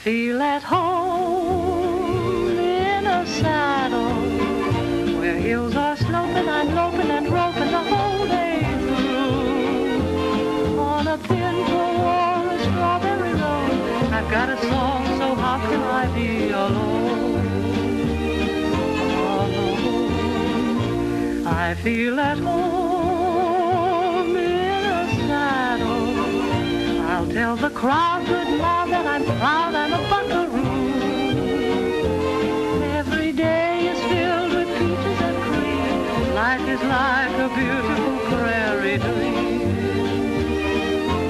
feel at home in a saddle where hills are sloping, I'm loping and roping the whole day through. On a pinto or a strawberry road, I've got a song, so how can I be alone? Alone. I feel at home in a saddle. I'll tell the crowd good now that I'm proud and a buckaroo. Every day is filled with peaches and cream. Life is like a beautiful prairie dream.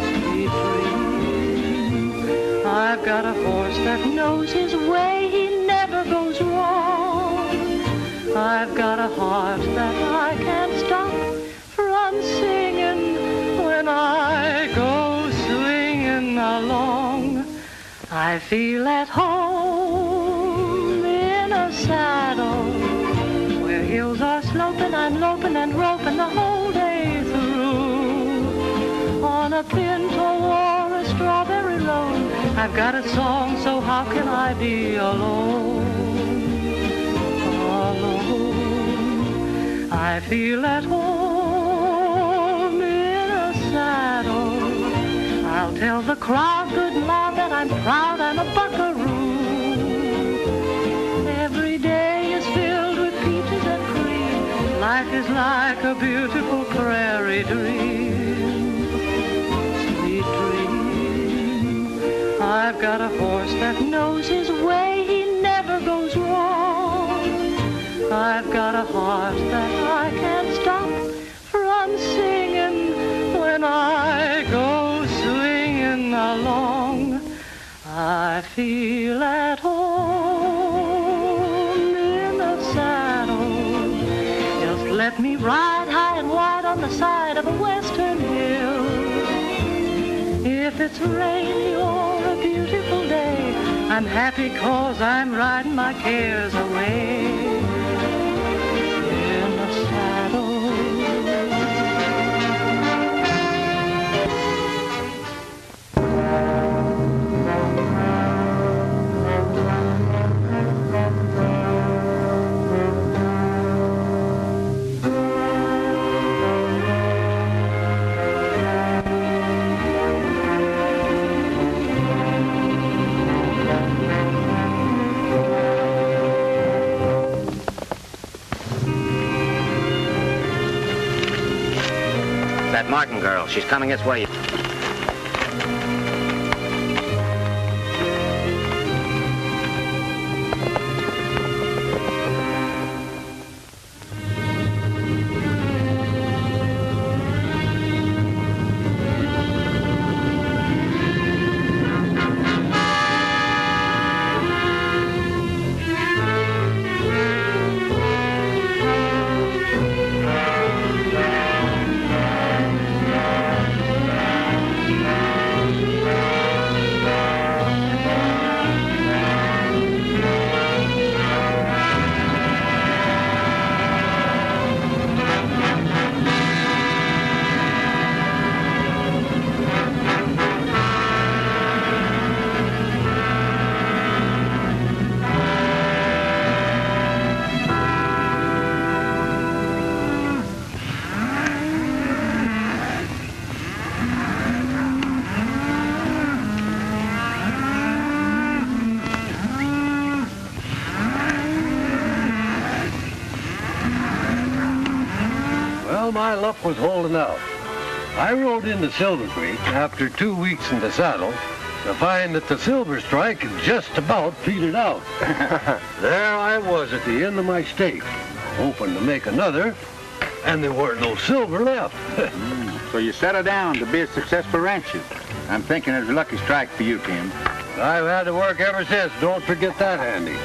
Sweet dream. I've got a horse that knows his way. He never goes wrong. I've got a heart that I can't stop from singing when I go swinging along. I feel at home in a saddle where hills are sloping, I'm loping and roping the whole day through. On a pinto or a strawberry road, I've got a song, so how can I be alone? Alone. I feel at home in a saddle. I'll tell the crowd good now that I'm proud and a buckaroo. Every day is filled with peaches and cream. Life is like a beautiful prairie dream. Sweet dream. I've got a horse that knows his way. He never goes wrong. I've got a heart that I can't stop from singing when I go swinging along. I feel at home in a saddle. Just let me ride high and wide on the side of a western hill. If it's rainy or a beautiful day, I'm happy 'cause I'm riding my cares away. In a saddle. That Martin girl, she's coming this way. My luck was holding out. I rode into Silver Creek after 2 weeks in the saddle to find that the silver strike had just about petered out. There I was at the end of my stake, hoping to make another, and there weren't no silver left. So you settled down to be a successful rancher. I'm thinking it's a lucky strike for you, Tim. I've had to work ever since. Don't forget that, Andy.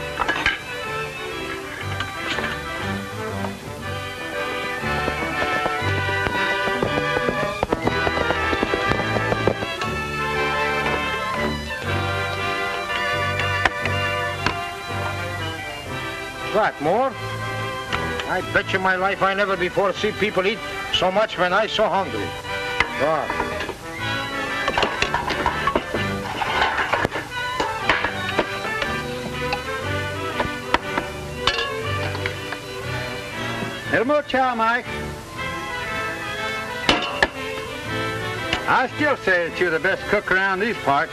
What, more? I bet you my life I never before see people eat so much when I so hungry. God. Little more chow, Mike. I still say that you're the best cook around these parts.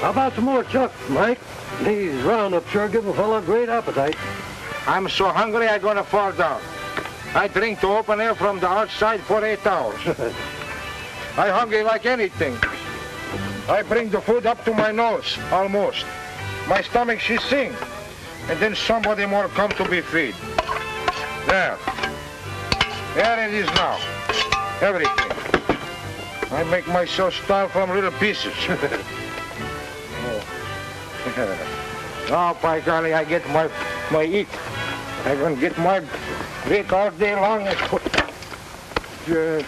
How about some more chuck, Mike? These roundup sure give a fellow great appetite. I'm so hungry I'm gonna fall down. I drink the open air from the outside for 8 hours. I'm hungry like anything. I bring the food up to my nose, almost. My stomach, she sing. And then somebody more come to be feed. There. There it is now. Everything. I make myself starve from little pieces. Oh, by golly, I get my eat. I can get my break all day long. You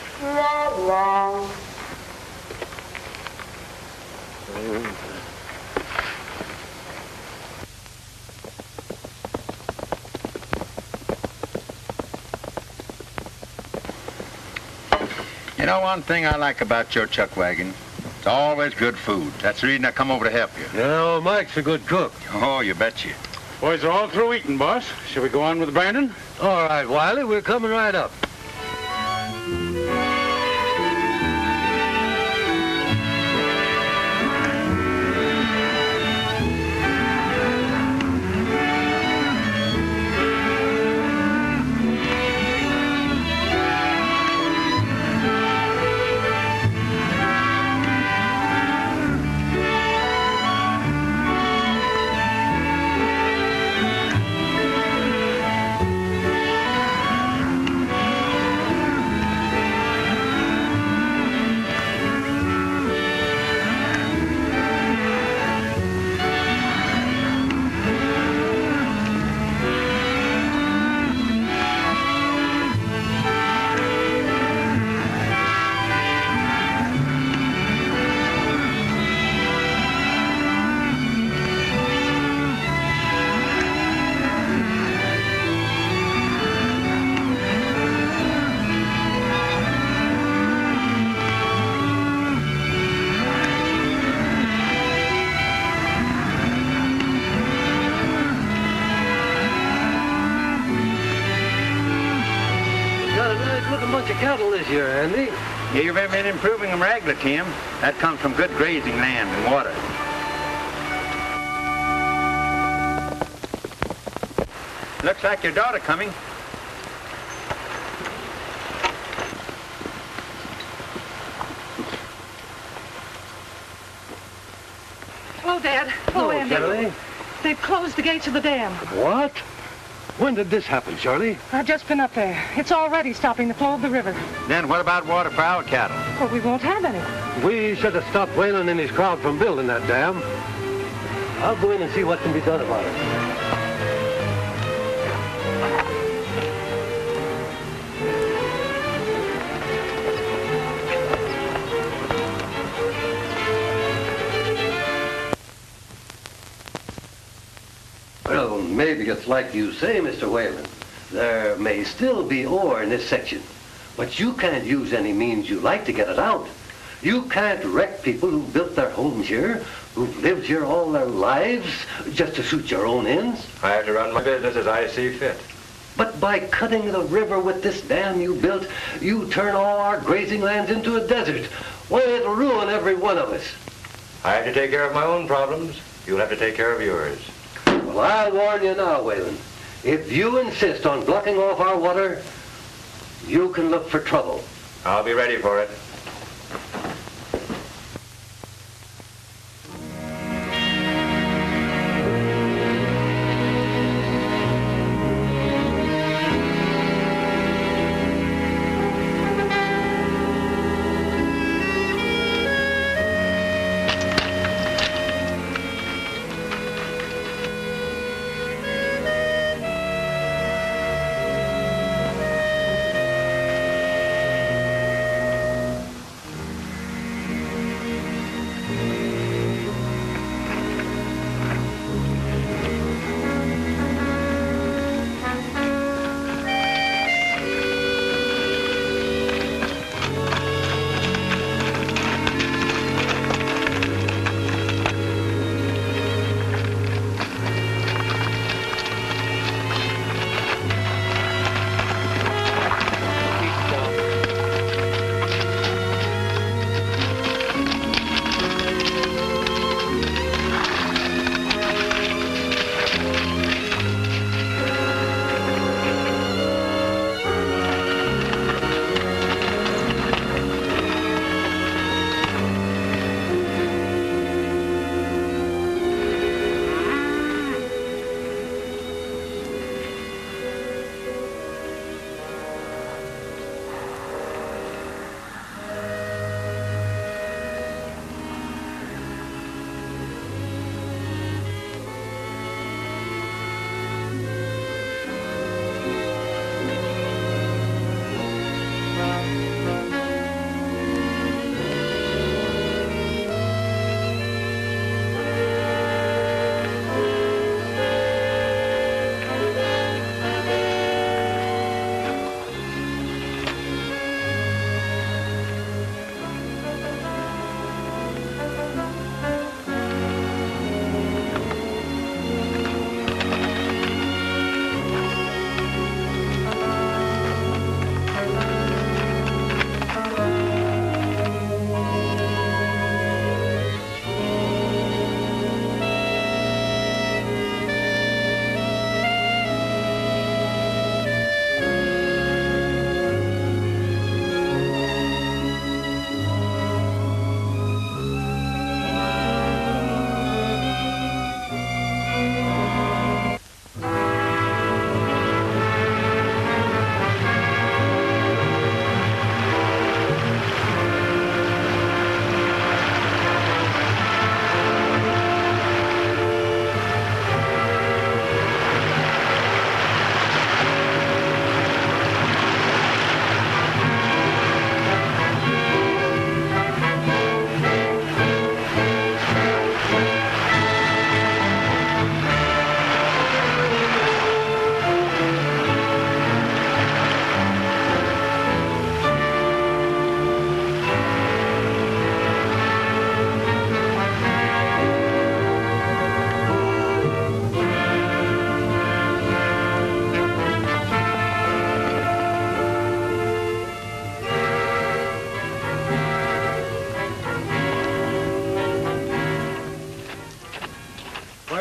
know one thing I like about your chuck wagon? It's always good food. That's the reason I come over to help you. You know, Mike's a good cook. Oh, you betcha. Boys are all through eating, boss. Shall we go on with Brandon? All right, Wiley, we're coming right up. Cattle this year, Andy. Yeah, you've been improving them regular, Tim. That comes from good grazing land and water. Looks like your daughter coming. Hello, Dad. Hello, Andy. Charlie. They've closed the gates of the dam. What? When did this happen, Charlie? I've just been up there. It's already stopping the flow of the river. Then what about water for our cattle? Well, we won't have any. We should have stopped Whalen and his crowd from building that dam. I'll go in and see what can be done about it. Well, maybe it's like you say, Mr. Whalen. There may still be ore in this section, but you can't use any means you like to get it out. You can't wreck people who built their homes here, who've lived here all their lives, just to suit your own ends. I have to run my business as I see fit. But by cutting the river with this dam you built, you turn all our grazing lands into a desert. Why, it'll ruin every one of us. I have to take care of my own problems. You'll have to take care of yours. Well, I'll warn you now, Whalen. If you insist on blocking off our water, you can look for trouble. I'll be ready for it.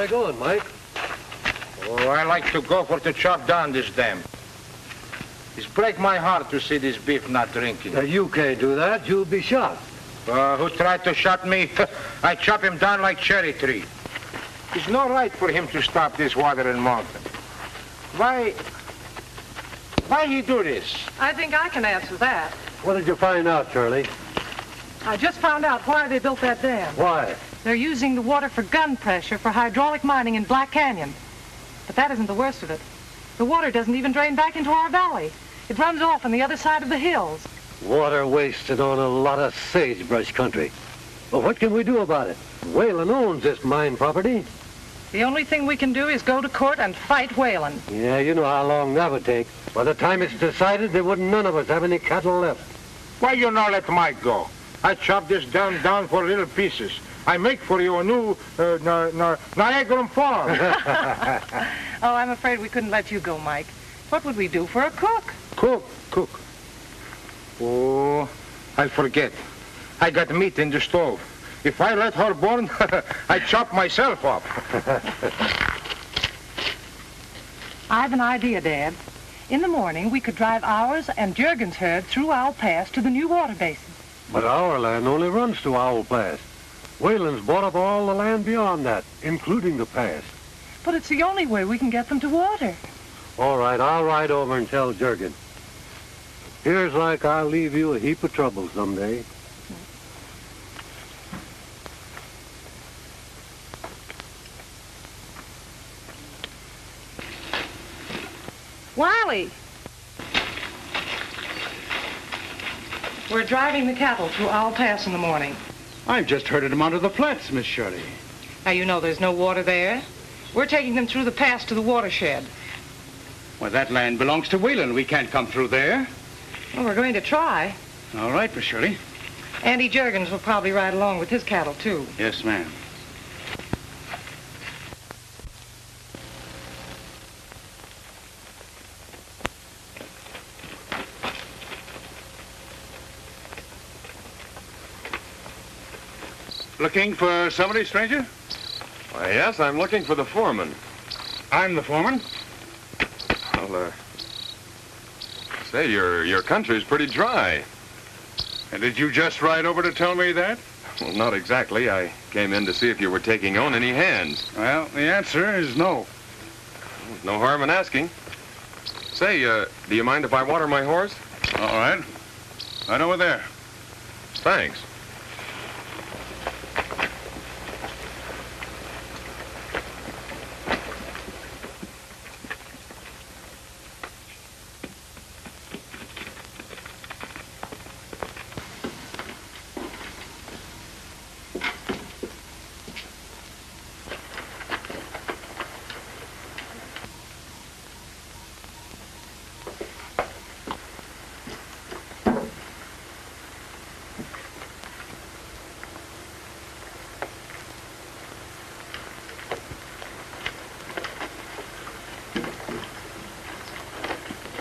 Where are you going, Mike? Oh, I like to go for to chop down this dam. It's break my heart to see this beef not drinking. You can't do that. You'll be shot. Who tried to shot me? I chop him down like cherry tree. It's not right for him to stop this water in mountain. Why he do this? I think I can answer that. What did you find out, Shirley? I just found out why they built that dam. Why? They're using the water for gun pressure for hydraulic mining in Black Canyon. But that isn't the worst of it. The water doesn't even drain back into our valley. It runs off on the other side of the hills. Water wasted on a lot of sagebrush country. Well, what can we do about it? Whalen owns this mine property. The only thing we can do is go to court and fight Whalen. Yeah, you know how long that would take. By the time it's decided, there wouldn't none of us have any cattle left. Why you not let Mike go? I chop this down for little pieces. I make for you a new Niagara farm. Oh, I'm afraid we couldn't let you go, Mike. What would we do for a cook? Cook. Oh, I forget. I got meat in the stove. If I let her burn, I chop myself up. I have an idea, Dad. In the morning, we could drive ours and Jurgen's herd through Owl Pass to the new water basin. But our land only runs to Owl Pass. Whalen's bought up all the land beyond that, including the pass. But it's the only way we can get them to water. All right, I'll ride over and tell Jurgen. Here's like I'll leave you a heap of trouble someday. Wiley! We're driving the cattle through Owl Pass in the morning. I've just herded them onto the flats, Miss Shirley. Now, you know there's no water there. We're taking them through the pass to the watershed. Well, that land belongs to Whalen. We can't come through there. Well, we're going to try. All right, Miss Shirley. Andy Jurgens will probably ride along with his cattle, too. Yes, ma'am. Looking for somebody, stranger? Why, yes, I'm looking for the foreman. I'm the foreman. Well, say, your country's pretty dry. And did you just ride over to tell me that? Well, not exactly. I came in to see if you were taking on any hands. Well, the answer is no. No harm in asking. Say, do you mind if I water my horse? All right. Right over there. Thanks.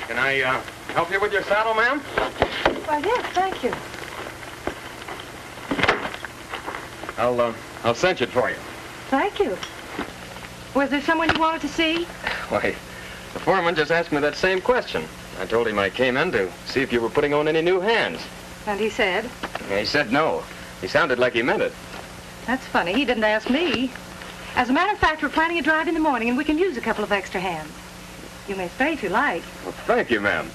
Can I help you with your saddle, ma'am? Why, yes, thank you. I'll cinch it for you. Thank you. Was there someone you wanted to see? Why, the foreman just asked me that same question. I told him I came in to see if you were putting on any new hands. And he said? He said no. He sounded like he meant it. That's funny. He didn't ask me. As a matter of fact, we're planning a drive in the morning, and we can use a couple of extra hands. You may stay if you like. Well, thank you, ma'am.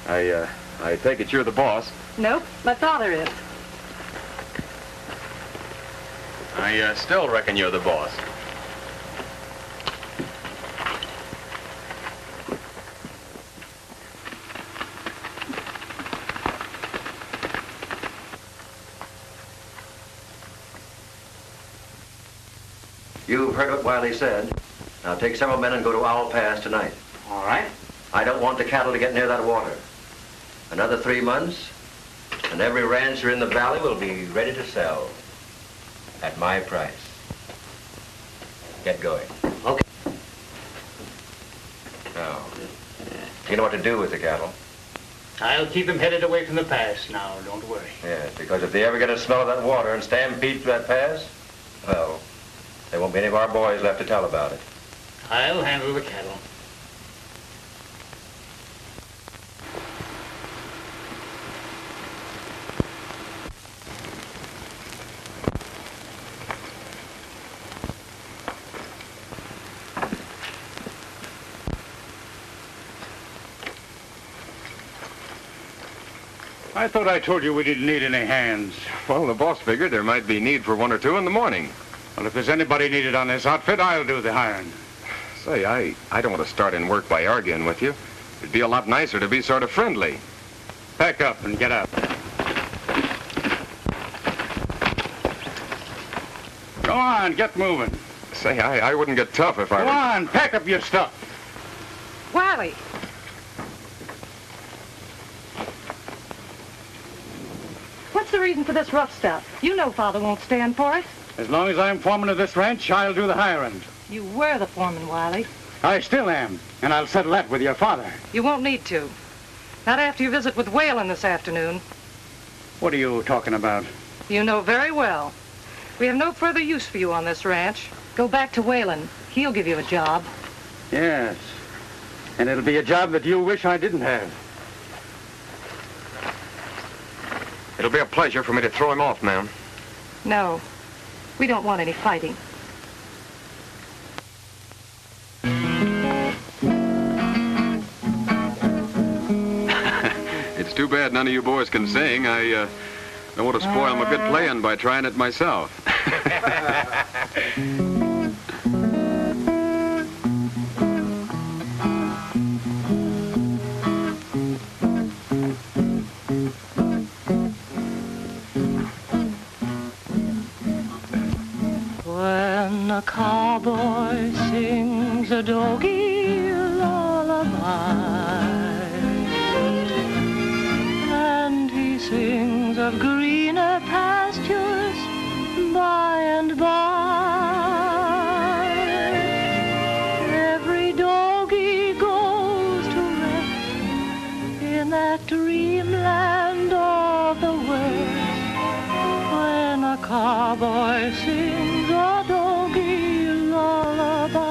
I take it you're the boss. Nope, my father is. I still reckon you're the boss. You've heard what Wiley said. Now take several men and go to Owl Pass tonight. All right. I don't want the cattle to get near that water. Another 3 months, and every rancher in the valley will be ready to sell at my price. Get going. Okay. Now, you know what to do with the cattle? I'll keep them headed away from the pass now, don't worry. Yes, because if they ever get a smell of that water and stampede to that pass, well, There won't be any of our boys left to tell about it. I'll handle the cattle. I thought I told you we didn't need any hands. Well, the boss figured there might be need for one or two in the morning. Well, if there's anybody needed on this outfit, I'll do the hiring. Say, I don't want to start in work by arguing with you. It'd be a lot nicer to be sort of friendly. Pack up and get out. Go on, get moving. Say, I wouldn't get tough if I Go were... on, pack up your stuff. Wiley! What's the reason for this rough stuff? You know Father won't stand for it. As long as I'm foreman of this ranch, I'll do the hiring. You were the foreman, Wiley. I still am, and I'll settle that with your father. You won't need to. Not after your visit with Whalen this afternoon. What are you talking about? You know very well. We have no further use for you on this ranch. Go back to Whalen. He'll give you a job. Yes, and it'll be a job that you wish I didn't have. It'll be a pleasure for me to throw him off, ma'am. No, we don't want any fighting. It's too bad none of you boys can sing. I don't want to spoil my good playing by trying it myself. When a cowboy sings a doggy lullaby, and he sings of greener pastures by and by, every doggy goes to rest in that dreamland of the West. When a cowboy sings a doggy lullaby,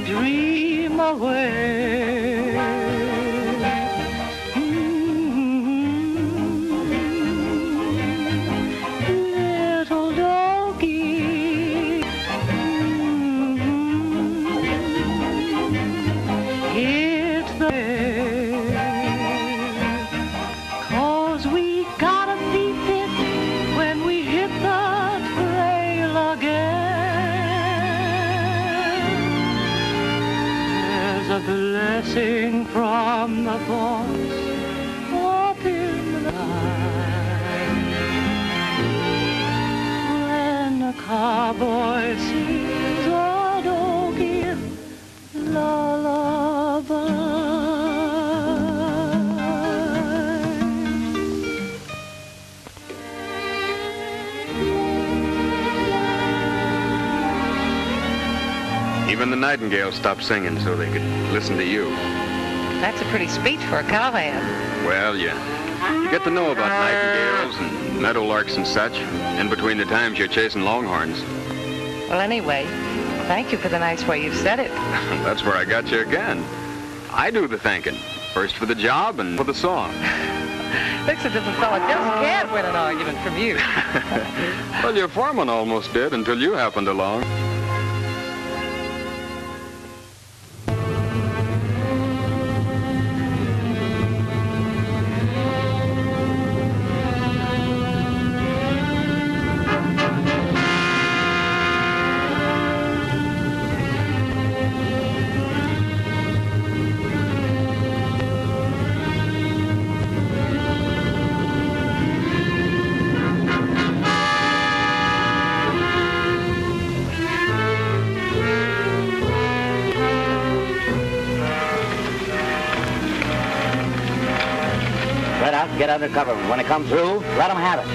dream away, little doggy, hit the cause we gotta be fit when we hit the trail again. There's a blessing from the boss up in the night when a cowboy sings a doggy lullaby. Even the nightingales stopped singing so they could listen to you. That's a pretty speech for a cowhand. Well, you get to know about nightingales and meadowlarks and such in between the times you're chasing longhorns. Well, anyway, thank you for the nice way you've said it. That's where I got you again. I do the thinking. First for the job and for the song. Looks as if a fella just can't win an argument from you. Well, your foreman almost did until you happened along. Spread out and get under cover. When they come through, let them have it.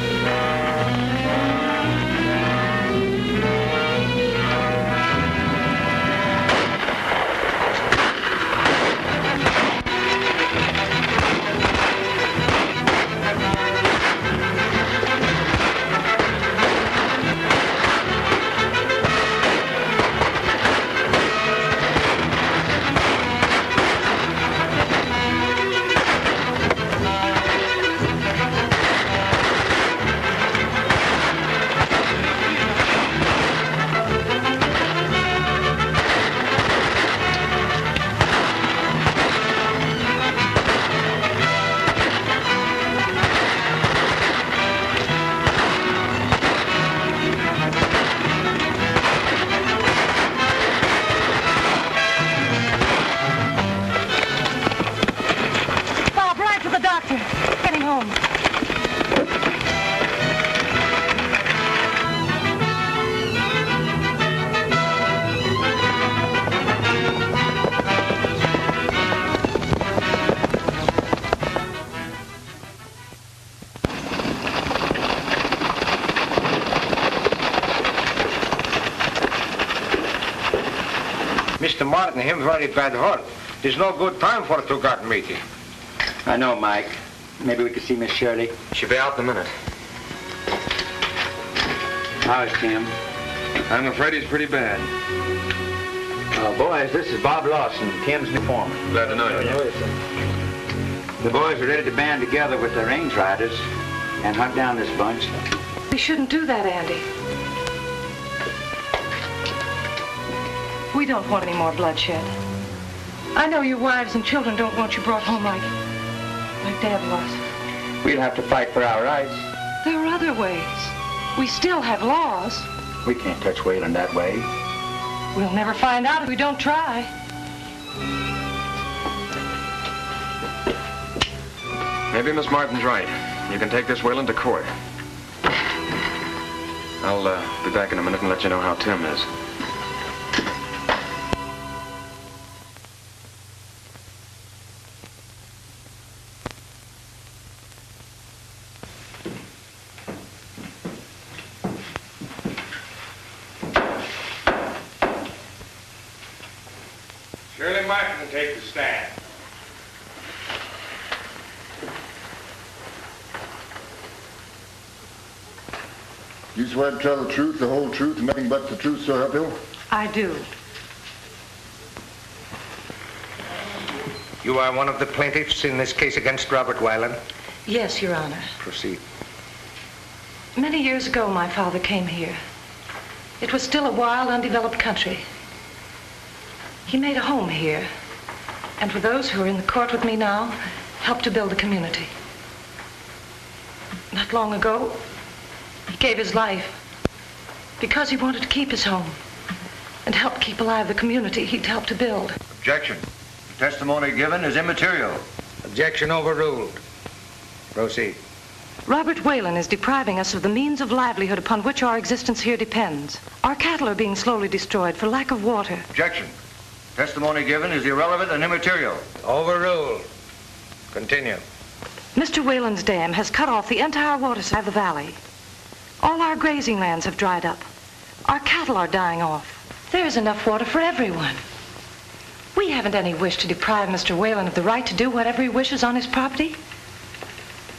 Mr. Martin, him very bad hurt. There's no good time for a two-got meeting. I know, Mike. Maybe we could see Miss Shirley. She'll be out in a minute. How is Tim? I'm afraid he's pretty bad. Boys, this is Bob Lawson, Tim's new foreman. Glad to know you. The boys are ready to band together with the range riders and hunt down this bunch. We shouldn't do that, Andy. We don't want any more bloodshed. I know your wives and children don't want you brought home like Dad was. We'll have to fight for our rights. There are other ways. We still have laws. We can't touch Wayland that way. We'll never find out if we don't try. Maybe Miss Martin's right. You can take this Wayland to court. I'll be back in a minute and let you know how Tim is. Shirley Martin can take the stand. You swear to tell the truth, the whole truth, and nothing but the truth, so help you? I do. You are one of the plaintiffs in this case against Robert Wayland? Yes, Your Honor. Proceed. Many years ago, my father came here. It was still a wild, undeveloped country. He made a home here, and for those who are in the court with me now, helped to build a community. Not long ago, he gave his life because he wanted to keep his home and help keep alive the community he'd helped to build. Objection. The testimony given is immaterial. Objection overruled. Proceed. Robert Wayland is depriving us of the means of livelihood upon which our existence here depends. Our cattle are being slowly destroyed for lack of water. Objection. Testimony given is irrelevant and immaterial. Overruled. Continue. Mr. Wayland's dam has cut off the entire water supply of the valley. All our grazing lands have dried up. Our cattle are dying off. There's enough water for everyone. We haven't any wish to deprive Mr. Wayland of the right to do whatever he wishes on his property.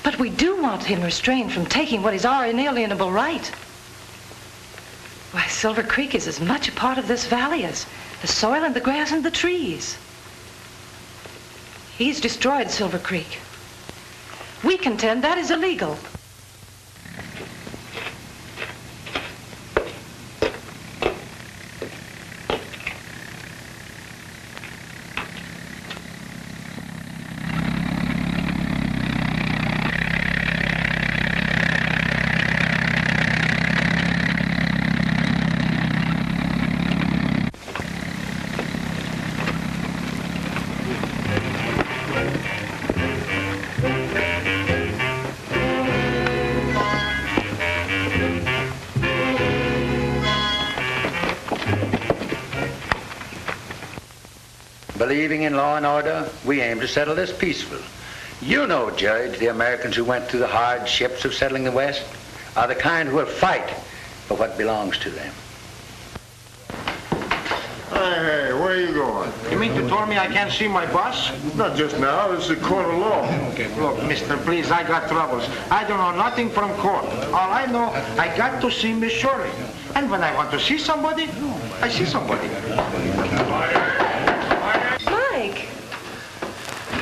But we do want him restrained from taking what is our inalienable right. Why, Silver Creek is as much a part of this valley as the soil and the grass and the trees. He's destroyed Silver Creek. We contend that is illegal. Believing in law and order, we aim to settle this peaceful. You know, Judge, the Americans who went through the hardships of settling the West are the kind who will fight for what belongs to them. Hey, where are you going? You mean to tell me I can't see my boss? Not just now, this is a court of law. Look, mister, please, I got troubles. I don't know nothing from court. All I know, I got to see Miss Shirley. And when I want to see somebody, I see somebody. Mike!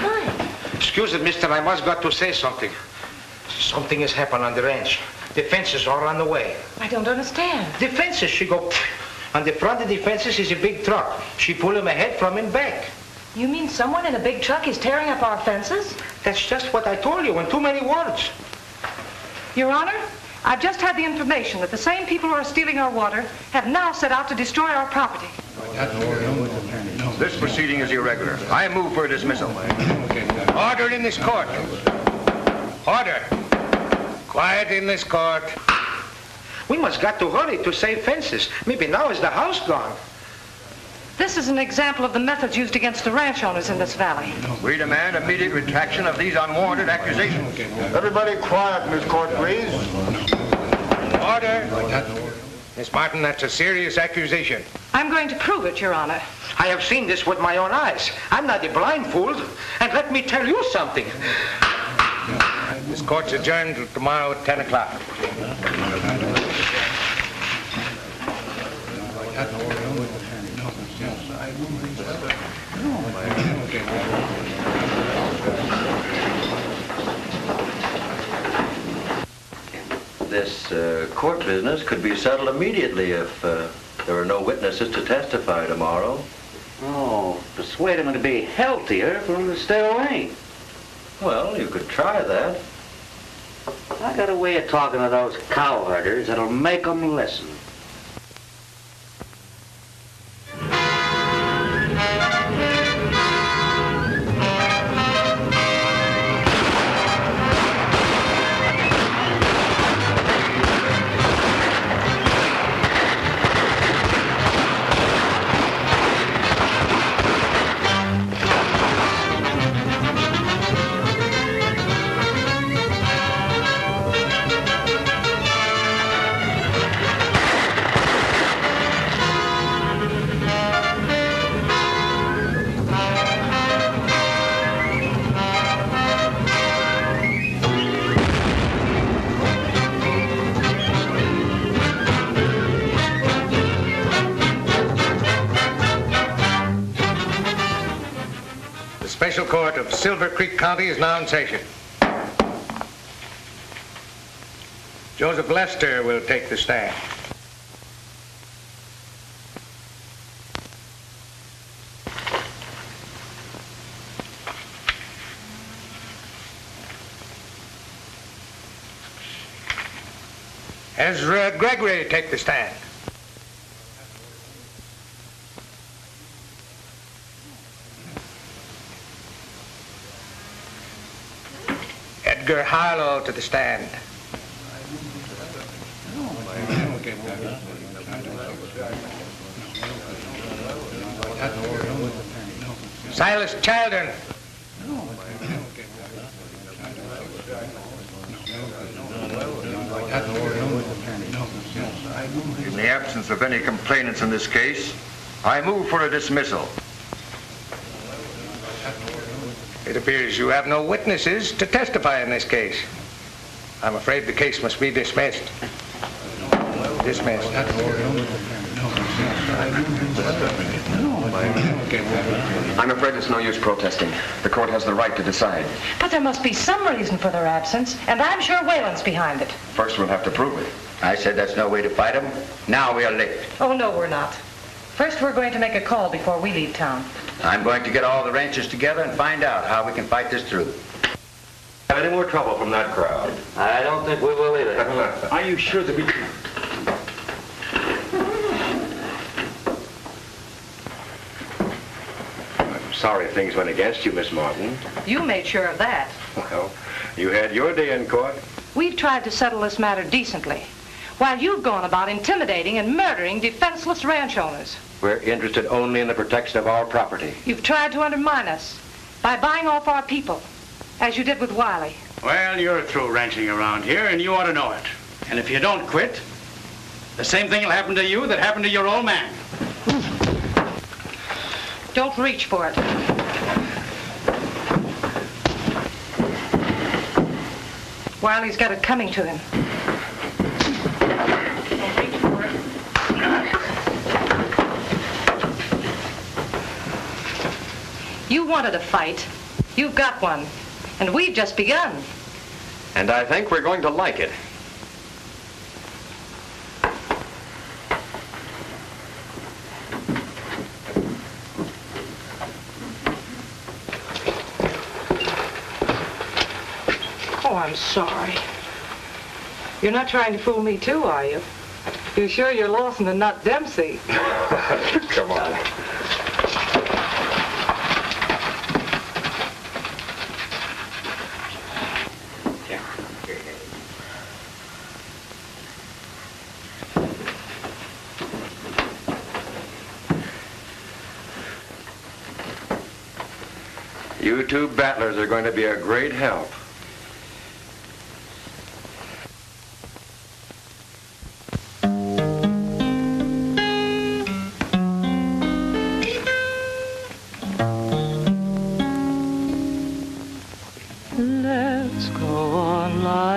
Mike! Excuse it, mister, I must got to say something. Something has happened on the ranch. The fences are on the way. I don't understand. The fences, she go... On the front of the fences is a big truck. She pull him ahead from in back. You mean someone in a big truck is tearing up our fences? That's just what I told you in too many words. Your Honor, I've just had the information that the same people who are stealing our water have now set out to destroy our property. This proceeding is irregular. I move for dismissal. Order in this court. Order. Quiet in this court. We must got to hurry to save fences. Maybe now is the house gone. This is an example of the methods used against the ranch owners in this valley. We demand immediate retraction of these unwarranted accusations. Everybody quiet in this court, please. Order. Miss Martin, that's a serious accusation. I'm going to prove it, Your Honor. I have seen this with my own eyes. I'm not a blind fool. And let me tell you something. This court's adjourned till tomorrow at 10 o'clock. This court business could be settled immediately if there are no witnesses to testify tomorrow. Oh, persuade him to be healthier for him to stay away. Well, you could try that. I got a way of talking to those cow herders that'll make them listen. Special Court of Silver Creek County is now in session. Joseph Lester will take the stand. Ezra Gregory take the stand. Edgar Harlow to the stand. Silas Children. In the absence of any complainants in this case, I move for a dismissal. It appears you have no witnesses to testify in this case. I'm afraid the case must be dismissed. Dismissed. I'm afraid it's no use protesting. The court has the right to decide. But there must be some reason for their absence, and I'm sure Whalen's behind it. First, we'll have to prove it. I said that's no way to fight them. Now we are licked. Oh, no, we're not. First, we're going to make a call before we leave town. I'm going to get all the ranchers together and find out how we can fight this through. Have any more trouble from that crowd? I don't think we will either. Are you sure that we... I'm sorry things went against you, Miss Martin. You made sure of that. Well, you had your day in court. We've tried to settle this matter decently, while you've gone about intimidating and murdering defenseless ranch owners. We're interested only in the protection of our property. You've tried to undermine us by buying off our people, as you did with Wiley. Well, you're through ranching around here, and you ought to know it. And if you don't quit, the same thing will happen to you that happened to your old man. Don't reach for it. Wiley's got it coming to him. Don't reach for it. You wanted a fight. You've got one. And we've just begun. And I think we're going to like it. Oh, I'm sorry. You're not trying to fool me too, are you? You're sure you're Lawson and not Dempsey? Come on. You two battlers are going to be a great help.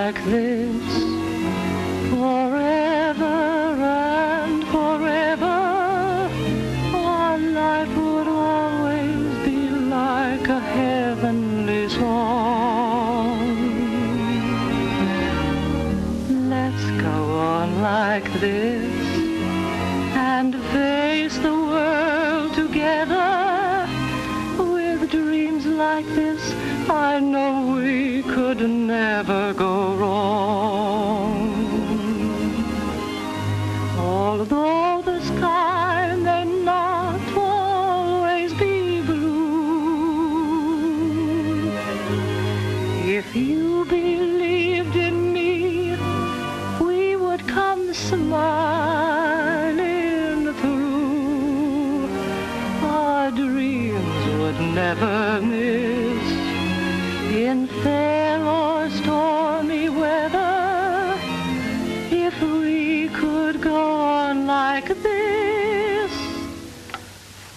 like this forever and forever. Our life would always be like a heavenly song. Let's go on like this and face the world together. With dreams like this, I know we could never go wrong. Although the sky may not always be blue, if you believed in me, we would come smiling through. Our dreams would never miss in fair or stormy weather. If we could go on like this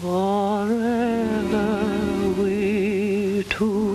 forever, we two.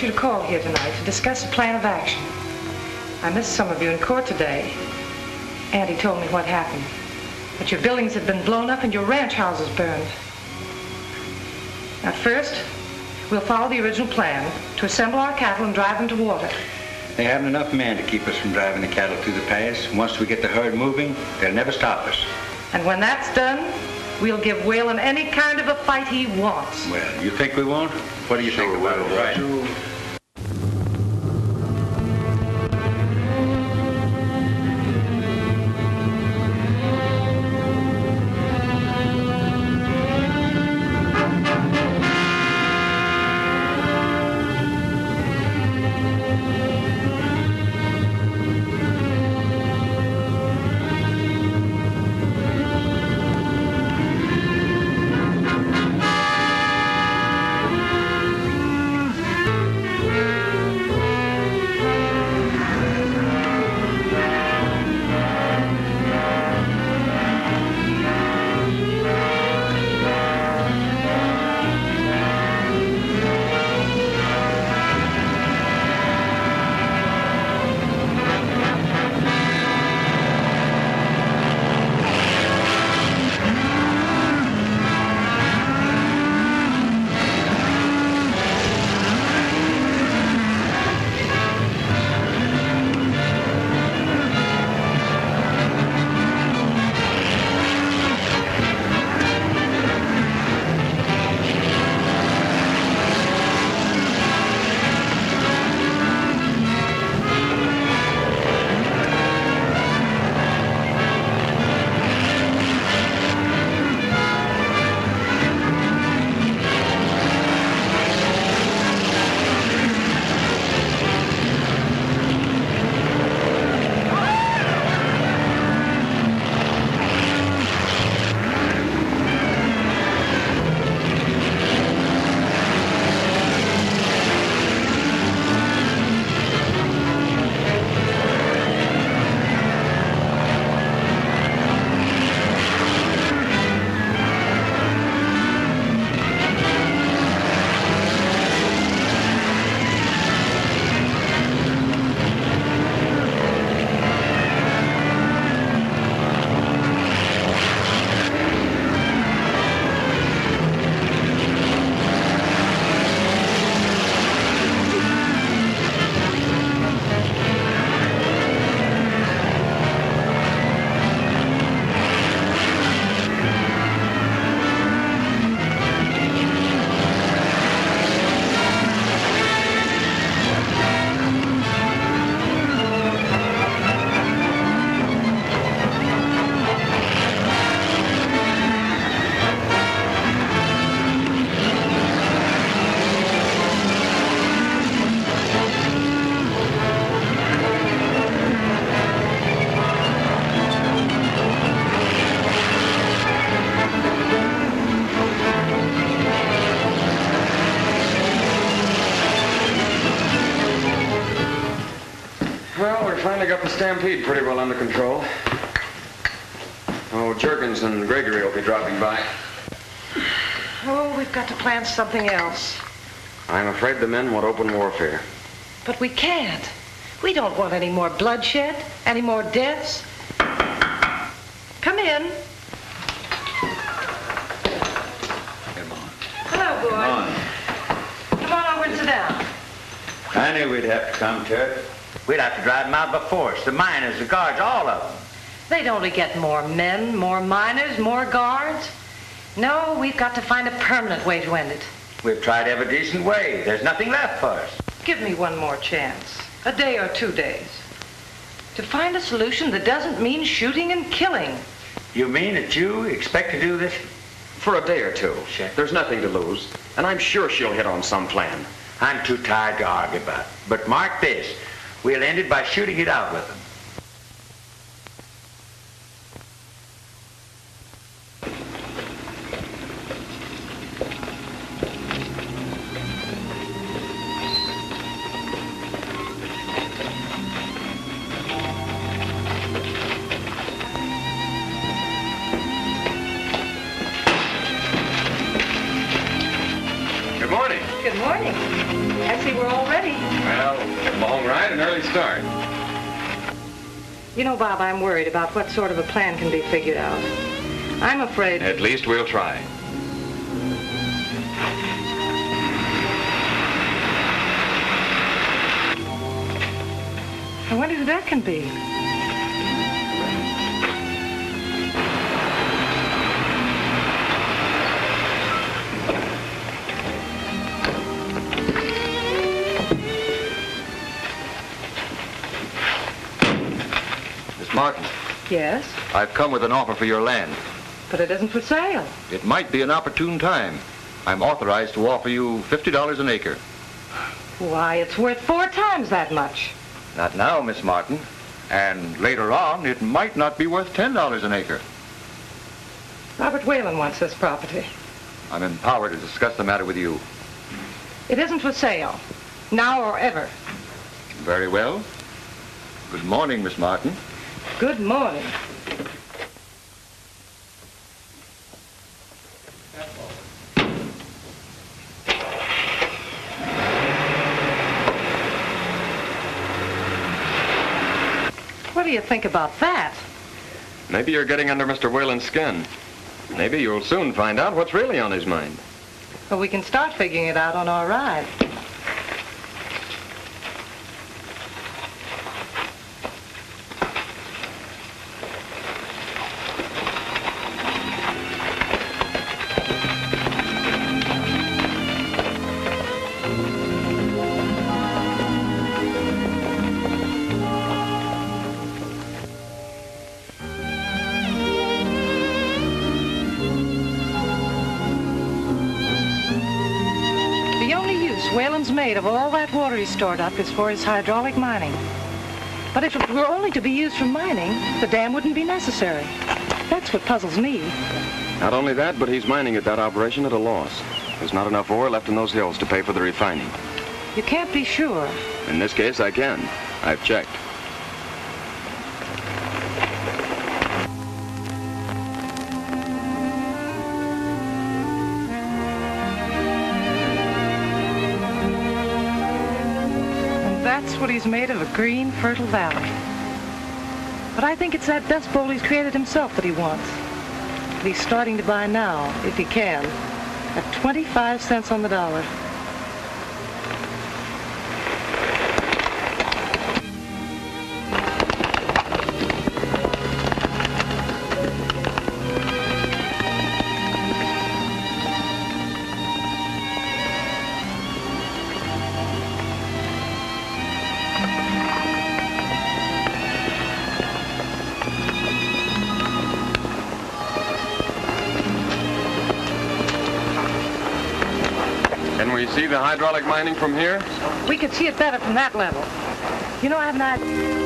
You to call here tonight to discuss a plan of action. I missed some of you in court today. Andy told me what happened. That your buildings had been blown up and your ranch houses burned. At first, we'll follow the original plan to assemble our cattle and drive them to water. They haven't enough men to keep us from driving the cattle through the pass. Once we get the herd moving, they'll never stop us. And when that's done, we'll give Whalen any kind of a fight he wants. Well, you think we won't? What do you think about it? Right. stampede pretty well under control. Oh, Jerkins and Gregory will be dropping by. Oh, we've got to plan something else. I'm afraid the men want open warfare. But we can't. We don't want any more bloodshed, any more deaths. Come in. Come on. Hello, boy. Come on. Come on over and sit down. I knew we'd have to come to it. We'd have to drive them out by force. The miners, the guards, all of them. They'd only get more men, more miners, more guards. No, we've got to find a permanent way to end it. We've tried every decent way. There's nothing left for us. Give me one more chance. A day or 2 days. To find a solution that doesn't mean shooting and killing. You mean that you expect to do this? For a day or two. There's nothing to lose. And I'm sure she'll hit on some plan. I'm too tired to argue about it. But mark this. We'll end it by shooting it out with them. Good morning. Good morning. I see we're all ready. Well, long ride and early start. You know, Bob, I'm worried about what sort of a plan can be figured out. I'm afraid... At least we'll try. I wonder who that can be. Miss Martin, Yes, I've come with an offer for your land. but it isn't for sale. It might be an opportune time. I'm authorized to offer you $50 an acre. Why, it's worth 4 times that much. Not now, Miss Martin. And later on, it might not be worth $10 an acre. Robert Whalen wants this property. I'm empowered to discuss the matter with you. It isn't for sale. Now or ever. Very well. Good morning, Miss Martin. Good morning. What do you think about that? Maybe you're getting under Mr. Whalen's skin. Maybe you'll soon find out what's really on his mind. Well, we can start figuring it out on our ride. Whalen's made of all that water he's stored up is for his hydraulic mining. But if it were only to be used for mining, the dam wouldn't be necessary. That's what puzzles me. Not only that, but he's mining at that operation at a loss. There's not enough ore left in those hills to pay for the refining. You can't be sure. In this case, I can. I've checked. That's what he's made of, a green, fertile valley. But I think it's that dust bowl he's created himself that he wants. That he's starting to buy now, if he can, at 25 cents on the dollar. Can we see the hydraulic mining from here? We could see it better from that level. You know, I have an idea.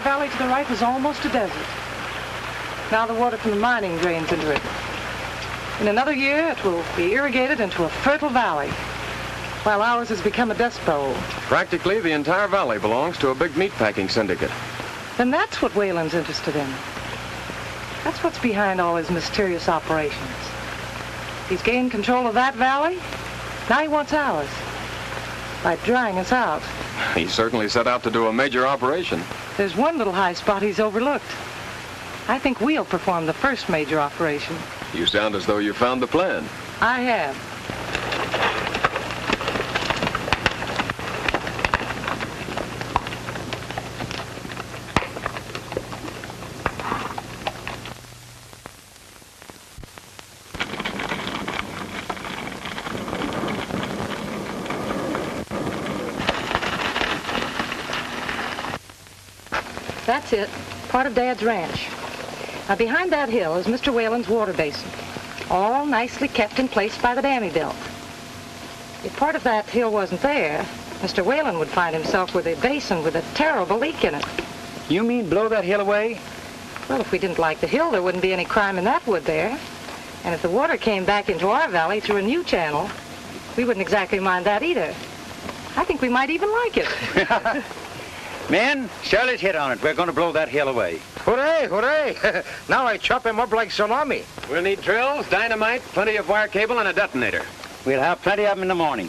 that valley to the right was almost a desert. Now the water from the mining drains into it. In another year, it will be irrigated into a fertile valley, while ours has become a dust bowl. Practically, the entire valley belongs to a big meatpacking syndicate. Then that's what Whalen's interested in. That's what's behind all his mysterious operations. He's gained control of that valley. Now he wants ours. By drying us out. He certainly set out to do a major operation. There's one little high spot he's overlooked. I think we'll perform the first major operation. You sound as though you found the plan. I have. That's it, part of Dad's ranch. Now, behind that hill is Mr. Whalen's water basin, all nicely kept in place by the dam he built. If part of that hill wasn't there, Mr. Whalen would find himself with a basin with a terrible leak in it. You mean blow that hill away? Well, if we didn't like the hill, there wouldn't be any crime in that, would there? And if the water came back into our valley through a new channel, we wouldn't exactly mind that either. I think we might even like it. Men, Shirley's hit on it. We're going to blow that hill away. Hooray, hooray. Now I chop him up like salami. We'll need drills, dynamite, plenty of wire cable, and a detonator. We'll have plenty of them in the morning.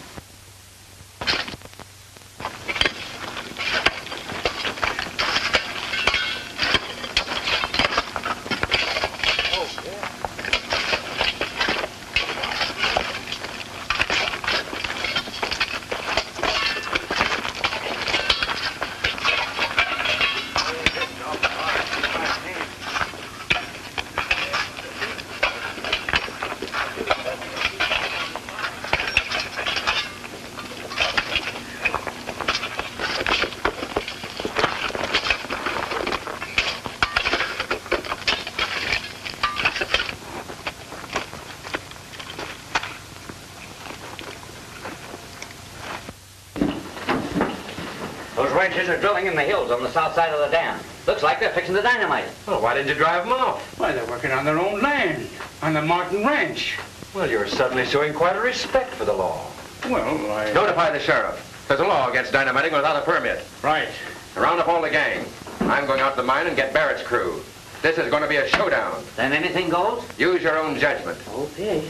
Ranchers are drilling in the hills on the south side of the dam. Looks like they're fixing the dynamite. Well, why didn't you drive them off? Why, they're working on their own land, on the Martin Ranch. Well, you're suddenly showing quite a respect for the law. Well, I... Notify the sheriff. There's a law against dynamiting without a permit. Right. Round up all the gang. I'm going out to the mine and get Barrett's crew. This is going to be a showdown. Then anything goes? Use your own judgment. Okay.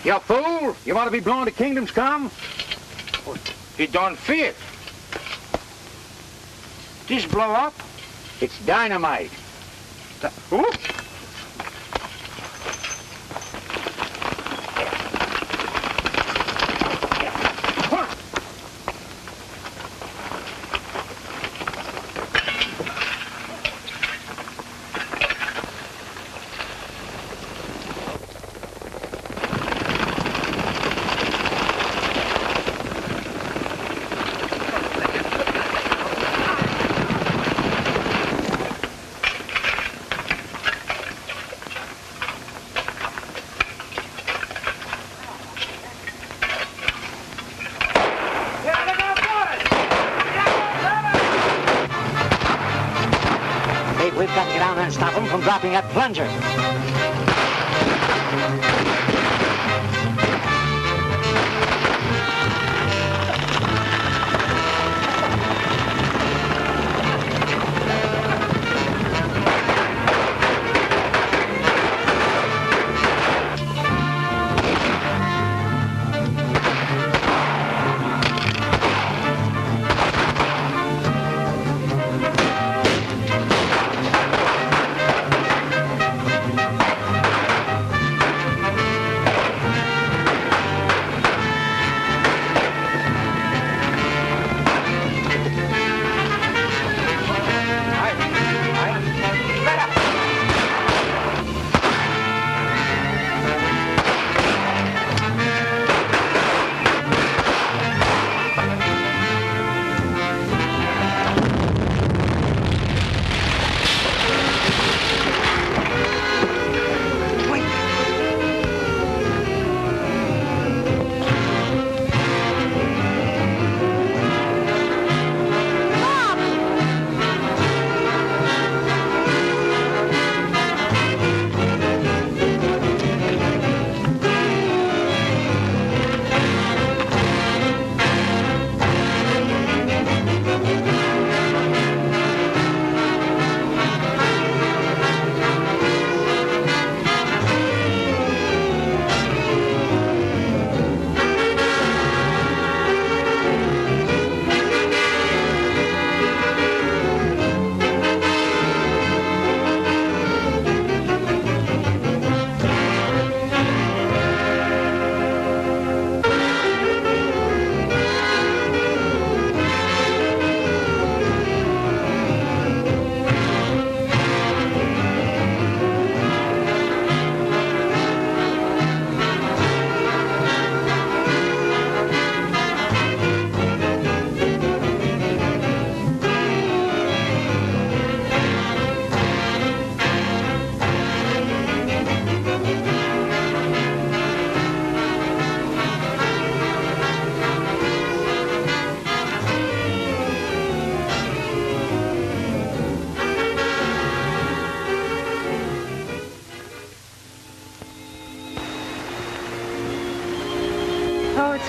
You fool! You want to be blowing the kingdom's come? It don't fit. This blow up? It's dynamite. Whoop. We've got to get down there and stop them from dropping that plunger.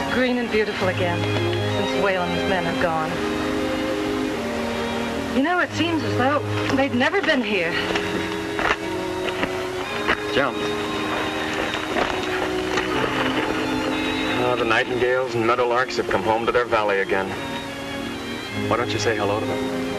It's green and beautiful again since Whalen's men have gone. You know, it seems as though they'd never been here. Jump. The nightingales and meadowlarks have come home to their valley again. Why don't you say hello to them?